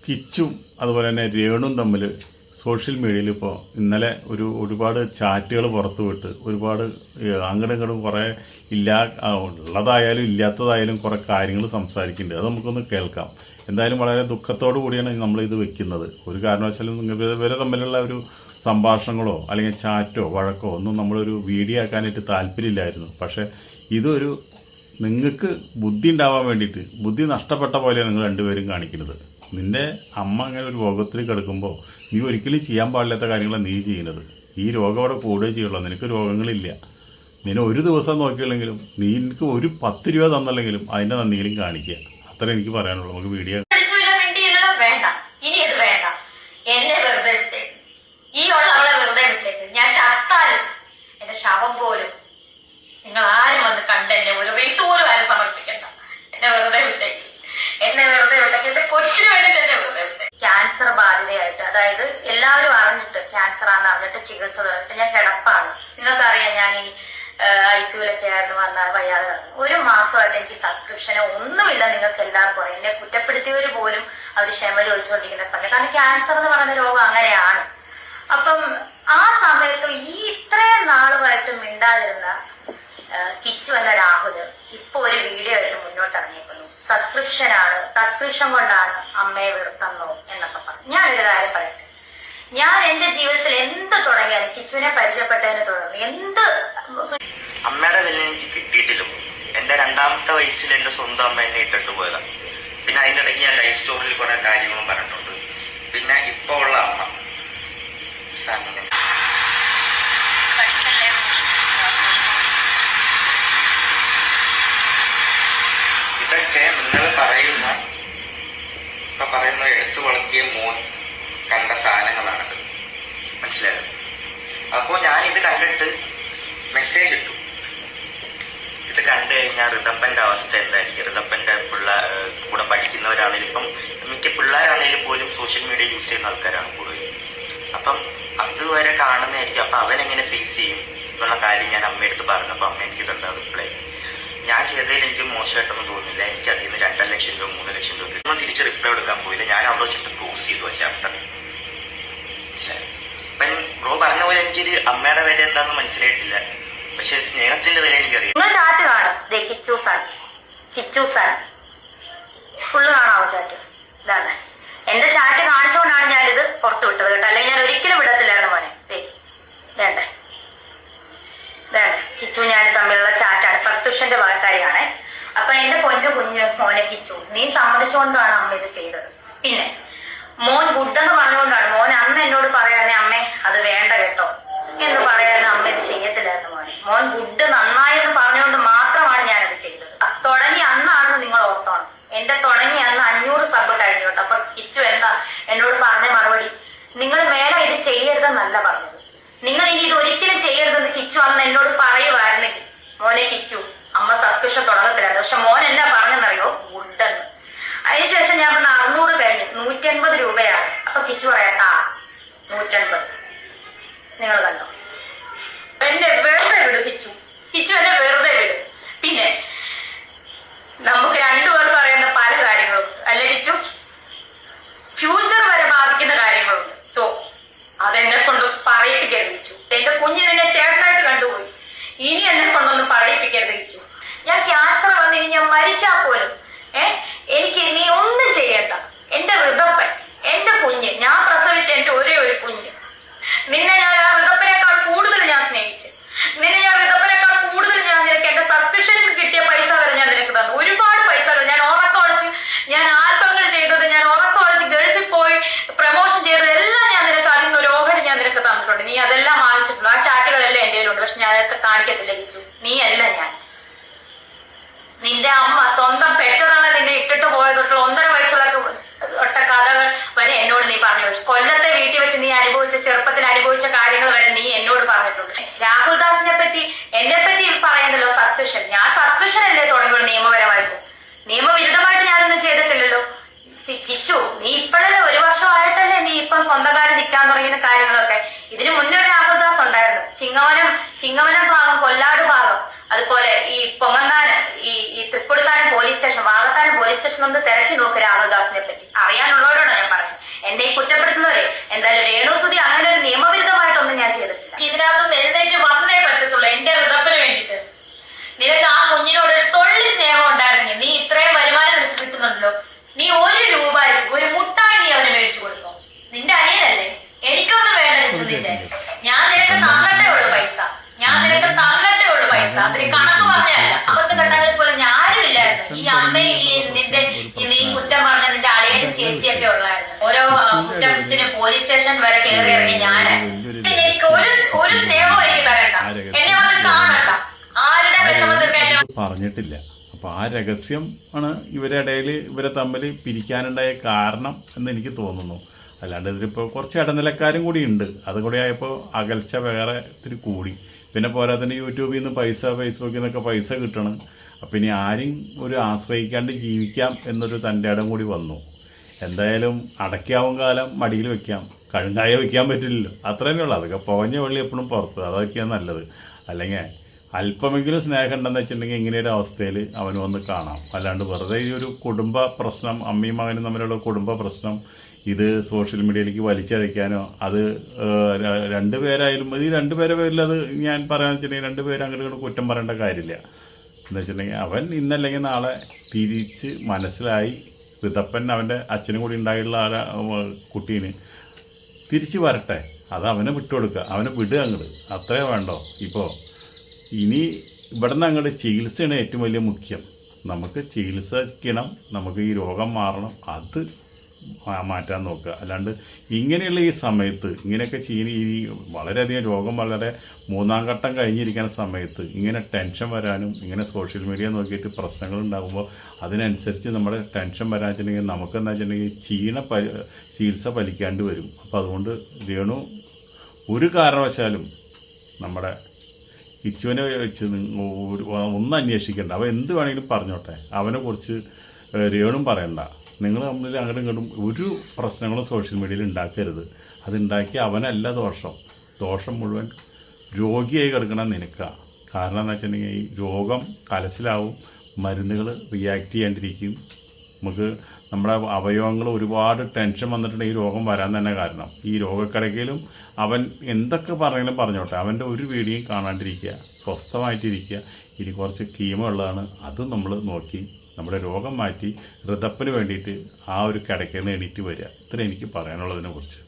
കിച്ചും അതുപോലെ തന്നെ രേണും തമ്മിൽ സോഷ്യൽ മീഡിയയിൽ ഇപ്പോൾ ഇന്നലെ ഒരുപാട് ചാറ്റുകൾ പുറത്തു വിട്ട് ഒരുപാട് അങ്ങോട്ടും ഇങ്ങോട്ടും കുറേ ഉള്ളതായാലും ഇല്ലാത്തതായാലും കുറേ കാര്യങ്ങൾ സംസാരിക്കുന്നുണ്ട്. അത് നമുക്കൊന്ന് കേൾക്കാം. എന്തായാലും വളരെ ദുഃഖത്തോടു കൂടിയാണ് നമ്മളിത് വെക്കുന്നത്. ഒരു കാരണവശാലും ഇവരെ തമ്മിലുള്ള ഒരു സംഭാഷണങ്ങളോ അല്ലെങ്കിൽ ചാറ്റോ വഴക്കോ ഒന്നും നമ്മളൊരു വീഡിയോ ആക്കാനായിട്ട് താല്പര്യമില്ലായിരുന്നു. പക്ഷേ ഇതൊരു നിങ്ങൾക്ക് ബുദ്ധി ഉണ്ടാവാൻ വേണ്ടിയിട്ട് ബുദ്ധി നഷ്ടപ്പെട്ട പോലെയാണ് നിങ്ങൾ രണ്ടുപേരും കാണിക്കുന്നത്. നിൻ്റെ അമ്മ അങ്ങനെ ഒരു രോഗത്തിൽ കിടക്കുമ്പോൾ നീ ഒരിക്കലും ചെയ്യാൻ പാടില്ലാത്ത കാര്യങ്ങളാണ് നീ ചെയ്യുന്നത്. ഈ രോഗം അവിടെ കൂടുകയും ചെയ്യുള്ളൂ. നിനക്ക് രോഗങ്ങളില്ല. നിന്നെ ഒരു ദിവസം നോക്കിയില്ലെങ്കിലും നീ എനിക്ക് ഒരു 10 രൂപ തന്നല്ലെങ്കിലും അതിൻ്റെ നന്ദിയിലും കാണിക്കുക. അത്ര എനിക്ക് പറയാനുള്ളൂ. നമുക്ക് വീഡിയോ വേണ്ട, ഇനി അത് വേണ്ട. എന്നെ വെറുതെ വിട്ടേക്ക്, ഈ ഉള്ളവളെ വെറുതെ വിട്ടേക്ക്. ഞാൻ ചത്താലും എന്റെ ശവം പോലും നിങ്ങൾ ആരും വന്ന് കണ്ട് എന്നെ ഒരു റീത്ത് പോലും ആരും സമർപ്പിക്കണ്ട. എന്നെ വെറുതെ വിട്ടേക്ക്, എന്നെ വെറുതെ വിട്ടേക്ക്. എന്റെ കൊച്ചിന് വേണ്ടിട്ട് എന്നെ വെറുതെ വിട്ടേക്ക്. ക്യാൻസർ ബാധിതയായിട്ട്, അതായത് എല്ലാവരും അറിഞ്ഞിട്ട് ക്യാൻസർ ആണെന്ന് അറിഞ്ഞിട്ട് ചികിത്സ തുടങ്ങിയിട്ട് ഞാൻ കിടപ്പാണ്. നിങ്ങൾക്കറിയാം, ഞാൻ ഈ ഐസിയുലൊക്കെ ആയിരുന്നു വന്നാൽ വയ്യാതെ കിടന്നു. 1 മാസമായിട്ട് എനിക്ക് സബ്സ്ക്രിപ്ഷനോ ഒന്നുമില്ല. നിങ്ങൾക്ക് എല്ലാവർക്കും അറിയാം. എന്നെ കുറ്റപ്പെടുത്തിയവർ പോലും അവർ ക്ഷമ ചോദിച്ചുകൊണ്ടിരിക്കുന്ന സമയം. കാരണം ക്യാൻസർ എന്ന് പറയുന്ന രോഗം അങ്ങനെയാണ്. അപ്പം ആ സമയത്ത് ഈ ഇത്രയും നാളുമായിട്ട് മിണ്ടാതിരുന്ന കിച്ചു എന്ന രാഹുല് ഇപ്പൊ ഒരു വീഡിയോ ആയിട്ട് മുന്നോട്ട് ഇറങ്ങിയിരിക്കുന്നു. സബ്സ്ക്രിപ്ഷൻ കൊണ്ടാണ് അമ്മയെ വെറുത്തന്നോ എന്നൊക്കെ പറഞ്ഞു. ഞാനൊരു കാര്യം പറയട്ടെ, ഞാൻ എന്റെ ജീവിതത്തിൽ എന്ത് തുടങ്ങിയാലും കിച്ചുവിനെ പരിചയപ്പെട്ടതിന് തുടങ്ങി എന്ത് അമ്മയുടെ വില എനിക്ക് കിട്ടിയിട്ടില്ല. എന്റെ 2ാമത്തെ വയസ്സിൽ എന്റെ സ്വന്തം അമ്മ എന്നെ ഇട്ടിട്ട് പോയതാണ്. പിന്നെ അതിൻ്റെ ഇടയ്ക്ക് ഞാൻ ലൈഫ് സ്റ്റോറിയിൽ കുറെ കാര്യങ്ങളും പറഞ്ഞിട്ടുണ്ട്. പിന്നെ ഇപ്പൊ ഉള്ള അമ്മ ഇതൊക്കെ നിങ്ങൾ പറയുന്ന എടുത്തു വളർത്തിയ മോൻ കണ്ട സാധനങ്ങളാണത്. മനസ്സിലായത്? അപ്പോൾ ഞാൻ ഇത് കണ്ടിട്ട് മെസ്സേജ് ഇട്ടു. ഇത് കണ്ടു കഴിഞ്ഞാൽ ഋതപ്പന്റെ അവസ്ഥ എന്തായിരിക്കും? ഋതപ്പന്റെ കൂടെ പഠിക്കുന്നവരാണെങ്കിലും ഇപ്പം മിക്ക പിള്ളേരാണെങ്കിലും പോലും സോഷ്യൽ മീഡിയ യൂസ് ചെയ്യുന്ന ആൾക്കാരാണ് കൂടുതൽ. അപ്പം അതുവരെ കാണുന്നതായിരിക്കും. അപ്പം അവനെങ്ങനെ ഫേസ് ചെയ്യും എന്നുള്ള കാര്യം ഞാൻ അമ്മയെടുത്ത് പറഞ്ഞപ്പോൾ അമ്മ എനിക്ക് തന്ന റിപ്ലൈ, ഞാൻ ചെയ്തതിൽ എനിക്ക് മോശമായിട്ടൊന്നും തോന്നുന്നില്ല. എനിക്ക് അതിൽ നിന്ന് 2 ലക്ഷം രൂപ 3 ലക്ഷം രൂപ ഒന്നും തിരിച്ച് റിപ്ലൈ എടുക്കാൻ പോയില്ല. ഞാൻ അവിടെ വെച്ചിട്ട് ക്ലോസ് ചെയ്തു ആ ചാപ്റ്റർ. അപ്പം ബ്രോ പറഞ്ഞ പോലെ എനിക്കൊരു അമ്മയുടെ വില എന്താണെന്ന് മനസ്സിലായിട്ടില്ല. പക്ഷെ സ്നേഹത്തിന്റെ വില എനിക്കറിയാം. നിങ്ങൾ ചാറ്റ് കാണും. കിച്ചു സാൻ ഫുള്ള് കാണാവോ ചാറ്റ്? ഇതാണ് എന്റെ ചാറ്റ് കാണിച്ചുകൊണ്ടാണ് ഞാനിത് പുറത്തു വിട്ടത് കേട്ടോ. അല്ലെങ്കിൽ ഞാൻ ഒരിക്കലും വിടത്തില്ലായിരുന്നു മോനെ. വേണ്ടേ കിച്ചു ഞാൻ തമ്മിലുള്ള ചാറ്റാണ്. സബ്സ്ക്രിപ്ഷന്റെ കാര്യമാണ്. അപ്പൊ എന്റെ പൊന്നു കുഞ്ഞ് മോനെ കിച്ചു, നീ സമ്മതിച്ചുകൊണ്ടാണ് അമ്മ ഇത് ചെയ്തത്. പിന്നെ മോൻ ഗുഡ് എന്ന് പറഞ്ഞുകൊണ്ടാണ്. മോൻ അന്ന് എന്നോട് പറയാനേ അമ്മേ അത് വേണ്ട കേട്ടോ എന്ന് പറയാൻ അമ്മ ഇത് ചെയ്യത്തില്ലായിരുന്നു മോനെ. മോൻ ഗുഡ് നന്നായി എന്ന് പറഞ്ഞുകൊണ്ട് മാത്രമാണ് ഞാനത് ചെയ്തത്. തുടങ്ങി അന്നാണെന്ന് നിങ്ങൾ ഓർത്തോണം. എന്റെ തുടങ്ങി അന്ന് 500 സബ് കഴിഞ്ഞു കേട്ടോ. അപ്പൊ കിച്ചു എന്താ എന്നോട് പറഞ്ഞ മറുപടി? നിങ്ങൾ മേലെ ഇത് ചെയ്യരുതെന്നല്ല പറഞ്ഞത്. നിങ്ങൾ ഇനി ഇത് ഒരിക്കലും ചെയ്യരുതെന്ന് കിച്ചു അന്ന് എന്നോട് പറയുമായിരുന്നെങ്കിൽ മോനെ കിച്ചു അമ്മ സബ്സ്ക്രിപ്ഷൻ തുടങ്ങത്തില്ലായിരുന്നു. പക്ഷെ മോൻ എന്നാ പറഞ്ഞെന്നറിയോ? ഗുഡെന്ന്. അതിനുശേഷം ഞാൻ പറഞ്ഞ 600 കഴിഞ്ഞു, 150 രൂപയാണ്. അപ്പൊ കിച്ചു പറയാട്ടാ 150. നിങ്ങൾ കണ്ടോ? എന്നെ വെറുതെ വിട് കിച്ചു എന്നെ വെറുതെ വിട്. പിന്നെ നമുക്ക് 2 പേർക്ക് അറിയുന്ന പല കാര്യങ്ങളും അല്ലെ കിച്ചു, ഫ്യൂച്ചർ വരെ ബാധിക്കുന്ന കാര്യങ്ങളുണ്ട്. സോ അതെന്നെ കൊണ്ട് പറയിപ്പിക്കരുത് കിച്ചു. എന്റെ കുഞ്ഞ് നിന്നെ ചേട്ടനായിട്ട് കണ്ടുപോയി. ഇനി എന്നെ കൊണ്ടൊന്നും പറയിപ്പിക്കരുത് കിച്ചു. ഞാൻ ക്യാൻസർ വന്നിനി ഞാൻ മരിച്ചാൽ പോലും എനിക്ക് നീ ഒന്നും ചെയ്യണ്ട. എന്റെ ഋതപ്പൻ, എന്റെ കുഞ്ഞ്, ഞാൻ പ്രസവിച്ച എന്റെ ഒരേ ഒരു കുഞ്ഞ്, നിന്നെ ഞാൻ ആ ഋതപ്പനേക്കാൾ കൂടുതൽ ഞാൻ സ്നേഹിച്ചു. നിന്നെ ഞാൻ ഋതപ്പനേക്കാൾ കൂടുതൽ ഞാൻ നിനക്ക് എന്റെ സബ്സ്ക്രിപ്ഷനിൽ കിട്ടിയ പൈസ വരെ ഞാൻ നിനക്ക് തന്നു. ഒരുപാട് പൈസ ഞാൻ ഉറക്കമൊളിച്ച്, ഞാൻ ആൽബങ്ങൾ ചെയ്തത്, ഞാൻ ഉറക്കമൊളിച്ച് ഗൾഫിൽ പോയി പ്രമോഷൻ ചെയ്തത് എല്ലാം ഞാൻ നിനക്ക് അതിൽ നിന്ന് ഒരു ഓഹരി ഞാൻ നിനക്ക് തന്നിട്ടുണ്ട്. നീ അതെല്ലാം വാങ്ങിച്ചിട്ടുണ്ട്. ആ ചാറ്റുകളെല്ലാം എന്റെ കയ്യിലുണ്ട്. പക്ഷെ ഞാൻ അതൊക്കെ കാണിക്കത്തില്ല കിച്ചു. നീ അല്ല ഞാൻ. നിന്റെ അമ്മ സ്വന്തം പെറ്റതള്ള നിന്നെ ഇട്ടിട്ട് പോയതൊട്ടുള്ള 1.5 വയസ്സുള്ള ഒട്ട കഥകൾ വരെ എന്നോട് നീ പറഞ്ഞു വെച്ചു. കൊല്ലത്തെ വീട്ടിൽ വെച്ച് നീ ചെറുപ്പത്തിൽ അനുഭവിച്ച കാര്യങ്ങൾ വരെ നീ എന്നോട് പറഞ്ഞിട്ടുണ്ട്. രാഹുൽ ദാസിനെ പറ്റി എന്നെ പറ്റി പറയുന്നല്ലോ സബ്സ്ക്രിപ്ഷൻ. ഞാൻ സബ്സ്ക്രിപ്ഷൻ അല്ലേ തുടങ്ങിയുള്ളൂ നിയമപരമായിട്ട്. നിയമവിരുദ്ധമായിട്ട് ഞാനൊന്നും ചെയ്തിട്ടില്ലല്ലോ. കിച്ചു, നീ ഇപ്പോഴല്ലേ 1 വർഷമായിട്ടല്ലേ നീ ഇപ്പം സ്വന്തം കാര്യം നിൽക്കാൻ തുടങ്ങിയ കാര്യങ്ങളൊക്കെ. ഇതിന് മുന്നേ ഒരു രാഹുൽ ദാസ് ഉണ്ടായിരുന്നു. ചിങ്ങവനം ഭാഗം, കൊല്ലാട് ഭാഗം, അതുപോലെ ഈ പൊങ്ങന്താനം, ഈ Thrikkoduthanam police station, Vakathanam police station ഒന്ന് തിരക്കി നോക്ക് രാഹുൽ ദാസിനെ പറ്റി. അറിയാനുള്ളവരോടാണ് ഞാൻ പറയുന്നത്. എന്നെ ഈ കുറ്റപ്പെടുത്തുന്നവരെ എന്തായാലും രേണുസുതി അങ്ങനെ ഒരു നിയമവിരുദ്ധമായിട്ടൊന്നും ഞാൻ ചെയ്തിട്ടില്ല. ഇതിനകത്തൊന്നും എഴുന്നേറ്റ് വന്നേ പറ്റത്തുള്ളൂ എന്റെ ഋതപ്പിന് വേണ്ടിയിട്ട്. നിനക്ക് ആ കുഞ്ഞിനോട് ഒരു തൊള്ളി സ്നേഹം ഉണ്ടായിരുന്നെങ്കിൽ നീ ഇത്രയും വരുമാനം നിനക്ക് കിട്ടുന്നുണ്ടല്ലോ, നീ 1 രൂപയ്ക്ക് ഒരു മുട്ടായി നീ അവന് മേടിച്ചു കൊടുക്കും. നിന്റെ അനിയനല്ലേ, എനിക്കൊന്നും വേണ്ട നിന്റെ. ഞാൻ നിനക്ക് തന്നിട്ടേ ഉള്ളു പൈസ, അതിന് കണക്ക് പറഞ്ഞല്ല. അപ്പത്തെ ഘട്ടങ്ങളിൽ പോലും ഞാനും ഇല്ലായിരുന്നു. ഈ അമ്മയും ഈ നിന്റെ നീ കുറ്റം പറഞ്ഞ നിന്റെ അളിയനും ചേച്ചിയൊക്കെ ഉള്ളായിരുന്നു. ഓരോ കുറ്റത്തിന് പോലീസ് സ്റ്റേഷൻ വരെ കയറി ഇറങ്ങി ഞാന്. എനിക്ക് ഒരു സ്നേഹവും എനിക്ക് തരണ്ട, എന്നെ വന്ന് കാണണ്ട, ആരുടെ വിഷമത്തിൽ പറഞ്ഞിട്ടില്ല. അപ്പോൾ ആ രഹസ്യം ആണ് ഇവരുടെ ഇടയിൽ ഇവരെ തമ്മിൽ പിരിക്കാനുണ്ടായ കാരണം എന്ന് എനിക്ക് തോന്നുന്നു. അല്ലാണ്ട് ഇതിലിപ്പോൾ കുറച്ച് ഇടനിലക്കാരും കൂടി ഉണ്ട്. അതുകൂടി ആയപ്പോൾ അകൽച്ച വേറെ ഇത്തിരി കൂടി. പിന്നെ പോരാത്തന്നെ യൂട്യൂബിൽ നിന്ന് പൈസ, ഫേസ്ബുക്കിൽ നിന്നൊക്കെ പൈസ കിട്ടണം. അപ്പം ഇനി ആരും ഒരു ആശ്രയിക്കാണ്ട് ജീവിക്കാം എന്നൊരു തൻ്റെ ഇടം കൂടി വന്നു. എന്തായാലും അടയ്ക്കാവും കാലം മടിയിൽ വെക്കാം, കഴുങ്കായ വെക്കാൻ പറ്റില്ലല്ലോ. അത്ര തന്നെയുള്ളൂ. അതൊക്കെ പുകഞ്ഞ വെള്ളി എപ്പോഴും പുറത്ത്, അതൊക്കെയാണ് നല്ലത്. അല്ലെങ്കിൽ അല്പമെങ്കിലും സ്നേഹം ഉണ്ടെന്ന് വെച്ചിട്ടുണ്ടെങ്കിൽ ഇങ്ങനെയൊരു അവസ്ഥയിൽ അവന് വന്ന് കാണാം. അല്ലാണ്ട് വെറുതെ ഈ ഒരു കുടുംബ പ്രശ്നം, അമ്മയും മകനും തമ്മിലുള്ള കുടുംബ പ്രശ്നം ഇത് സോഷ്യൽ മീഡിയയിലേക്ക് വലിച്ചഴയ്ക്കാനോ, അത് 2 പേരായാലും ഈ 2 പേരെ പേരിൽ അത് ഞാൻ പറയാന്ന് വെച്ചിട്ടുണ്ടെങ്കിൽ 2 പേര് അങ്ങോട്ട് കുറ്റം പറയേണ്ട കാര്യമില്ല. എന്ന് വെച്ചിട്ടുണ്ടെങ്കിൽ അവൻ ഇന്നല്ലെങ്കിൽ നാളെ തിരിച്ച് മനസ്സിലായി ഋതപ്പൻ അവൻ്റെ അച്ഛനും കൂടി ഉണ്ടായിട്ടുള്ള ആ കുട്ടീന് തിരിച്ച് വരട്ടെ, അത് അവനെ വിട്ടുകൊടുക്കുക, അവനെ വിടുക അങ്ങോട്ട്, അത്രേ വേണ്ടോ. ഇപ്പോൾ ഇനി ഇവിടെ നിന്ന് അങ്ങോട്ട് ചികിത്സയാണ് ഏറ്റവും വലിയ മുഖ്യം. നമുക്ക് ചികിത്സിക്കണം, നമുക്ക് ഈ രോഗം മാറണം, അത് മാറ്റാൻ നോക്കുക. അല്ലാണ്ട് ഇങ്ങനെയുള്ള ഈ സമയത്ത് ഇങ്ങനെയൊക്കെ ഈ വളരെയധികം രോഗം വളരെ 3ാം ഘട്ടം കഴിഞ്ഞിരിക്കുന്ന സമയത്ത് ഇങ്ങനെ ടെൻഷൻ വരാനും ഇങ്ങനെ സോഷ്യൽ മീഡിയ നോക്കിയിട്ട് പ്രശ്നങ്ങൾ ഉണ്ടാകുമ്പോൾ അതിനനുസരിച്ച് നമ്മുടെ ടെൻഷൻ വരാൻ വെച്ചിട്ടുണ്ടെങ്കിൽ നമുക്കെന്താ വെച്ചിട്ടുണ്ടെങ്കിൽ ചികിത്സ ഫലിക്കാണ്ട് വരും. അപ്പോൾ അതുകൊണ്ട് രേണു ഒരു കാരണവശാലും നമ്മുടെ ഇച്ചുവിനെ വെച്ച് ഒന്നും അന്വേഷിക്കേണ്ട. അവൻ എന്ത് വേണമെങ്കിലും പറഞ്ഞോട്ടെ, അവനെക്കുറിച്ച് രേണും പറയണ്ട. നിങ്ങൾ തമ്മിൽ അങ്ങോട്ടും ഇങ്ങോട്ടും ഒരു പ്രശ്നങ്ങളും സോഷ്യൽ മീഡിയയിൽ ഉണ്ടാക്കരുത്. അതുണ്ടാക്കി അവനല്ല ദോഷം മുഴുവൻ രോഗിയായി കിടക്കണം നിനക്കാണ്. കാരണം എന്താ വെച്ചിട്ടുണ്ടെങ്കിൽ ഈ രോഗം കലശലാവും, മരുന്നുകൾ റിയാക്ട് ചെയ്യാണ്ടിരിക്കും. നമുക്ക് നമ്മുടെ അവയവങ്ങൾ ഒരുപാട് ടെൻഷൻ വന്നിട്ടുണ്ടെങ്കിൽ ഈ രോഗം വരാൻ തന്നെ കാരണം. ഈ രോഗക്കിടക്കയിലും അവൻ എന്തൊക്കെ പറഞ്ഞാലും പറഞ്ഞോട്ടെ, അവൻ്റെ ഒരു വീഡിയോയും കാണാണ്ടിരിക്കുക, സ്വസ്ഥമായിട്ടിരിക്കുക. ഇനി കുറച്ച് കീമോ ഉള്ളതാണ്, അതും നമ്മൾ നോക്കി നമ്മുടെ രോഗം മാറ്റി ഋതപ്പന് വേണ്ടിയിട്ട് ആ ഒരു കിടക്കയിൽ നിന്ന് എണീറ്റ് വരിക. ഇത്രയും എനിക്ക് പറയാനുള്ളതിനെ കുറിച്ച്.